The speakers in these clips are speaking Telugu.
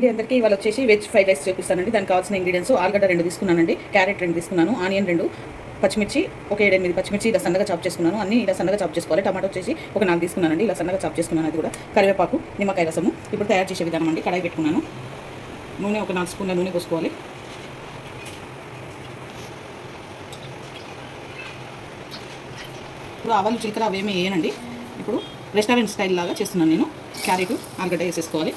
అందరికీ ఇవాళ వచ్చేసి వెజ్ ఫ్రైడ్ రైస్ చూపిస్తానండి. దానికి కావాల్సిన ఇంగ్రీడియంట్స్ ఆలుగడ్డ 2 తీసుకున్నానండి, క్యారెట్ 2 తీసుకున్నాను, ఆనియన్ 2, పచ్చిమిర్చి ఒక 7-8 పచ్చిమిర్చి ఇలా సన్నగా చాప్ చేసుకున్నాను. అన్ని ఇలా సన్నగా చాప్ చేసుకోవాలి. టమాటో వచ్చేసి ఒక 4 తీసుకున్నానండి, ఇలా సన్నగా చాప్ చేసుకున్నాను. అది కూడా కరివేపాకు, నిమ్మకాయ రసము. ఇప్పుడు తయారు చేసే విధానం అండి. కడాయి పెట్టుకున్నాను, నూనె ఒక 4 స్పూన్ల నూనె పోసుకోవాలి. ఇప్పుడు ఆవాలు జీలకర్ర అవేమీ వేయనండి. ఇప్పుడు రెస్టారెంట్ స్టైల్ లాగా చేస్తున్నాను నేను. క్యారెట్ ఆలుగడ్డ వేసేసుకోవాలి.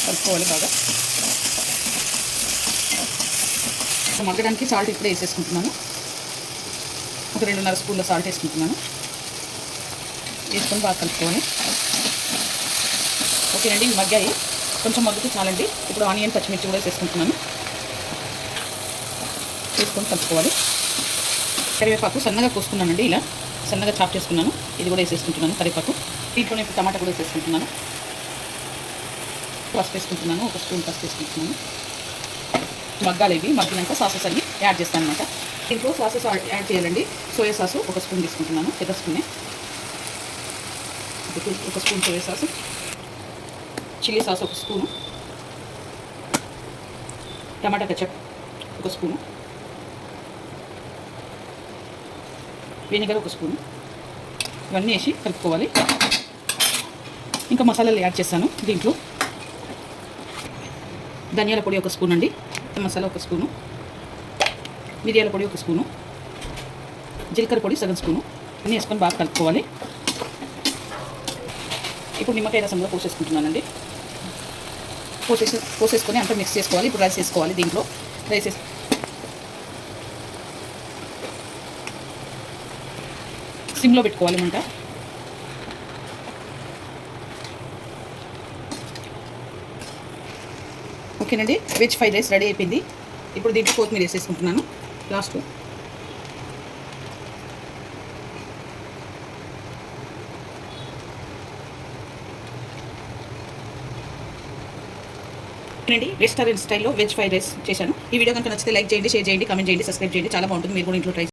కలుపుకోవాలి బాగా. మగ్గడానికి సాల్ట్ ఇప్పుడే వేసేసుకుంటున్నాను. ఒక 2.5 స్పూన్ల సాల్ట్ వేసుకుంటున్నాను. వేసుకొని బాగా కలుపుకోవాలి. ఓకేనండి, ఇవి మగ్గాయి, కొంచెం మగ్గితే చాలండి. ఇప్పుడు ఆనియన్ పచ్చిమిర్చి కూడా వేసేసుకుంటున్నాను. వేసుకొని కలుపుకోవాలి. కరివేపాకు సన్నగా కోసుకున్నానండి, ఇలా సన్నగా చాప్ చేసుకున్నాను. ఇది కూడా వేసేసుకుంటున్నాను కరివేపాకు. దీంట్లోనే ఇప్పుడు టమాటా కూడా వేసేసుకుంటున్నాను. పసుపు వేసుకుంటున్నాను, ఒక స్పూన్ పసుపు వేసుకుంటున్నాను. మగ్గాలు ఇవి మగ్గినాక సాసెస్ అన్ని యాడ్ చేస్తాను అనమాట. దీంట్లో సాసెస్ యాడ్ చేయాలండి. సోయా సాసు ఒక స్పూన్ తీసుకుంటున్నాను, పెద్ద స్పూనే. ఒక spoon soya sauce, chilli sauce ఒక స్పూను, టమాటా కెచప్ ఒక స్పూను, వెనిగర్ ఒక స్పూను. ఇవన్నీ వేసి కలుపుకోవాలి. ఇంకా మసాలాలు యాడ్ చేస్తాను దీంట్లో. ధనియాల పొడి ఒక స్పూన్ అండి, మసాలా ఒక స్పూను, మిరియాల పొడి ఒక స్పూను, జీలకర్ర పొడి సగం స్పూను. అన్నీ వేసుకొని బాగా కలుపుకోవాలి. ఇప్పుడు నిమ్మకాయ రసంలో పోసేసుకుంటున్నానండి. పోసేసుకొని అంతా మిక్స్ చేసుకోవాలి. ఇప్పుడు రైస్ వేసుకోవాలి. దీంట్లో రైస్ సిమ్లో పెట్టుకోవాలి మంట. ఓకేనండి, వెజ్ ఫ్రైడ్ రైస్ రెడీ అయిపోయింది. ఇప్పుడు దీంట్లో కొత్తిమీర వేసేసుకుంటున్నాను లాస్ట్లో. అండి, రెస్టారెంట్ స్టైల్లో వెజ్ ఫ్రైడ్ రైస్ చేశాను. ఈ వీడియో కనుక నచ్చితే లైక్ చేయండి, షేర్ చేయండి, కామెంట్ చేయండి, సబ్స్క్రైబ్ చేయండి. చాలా బాగుంటుంది. మీరు కూడా ఇంట్లో ట్రై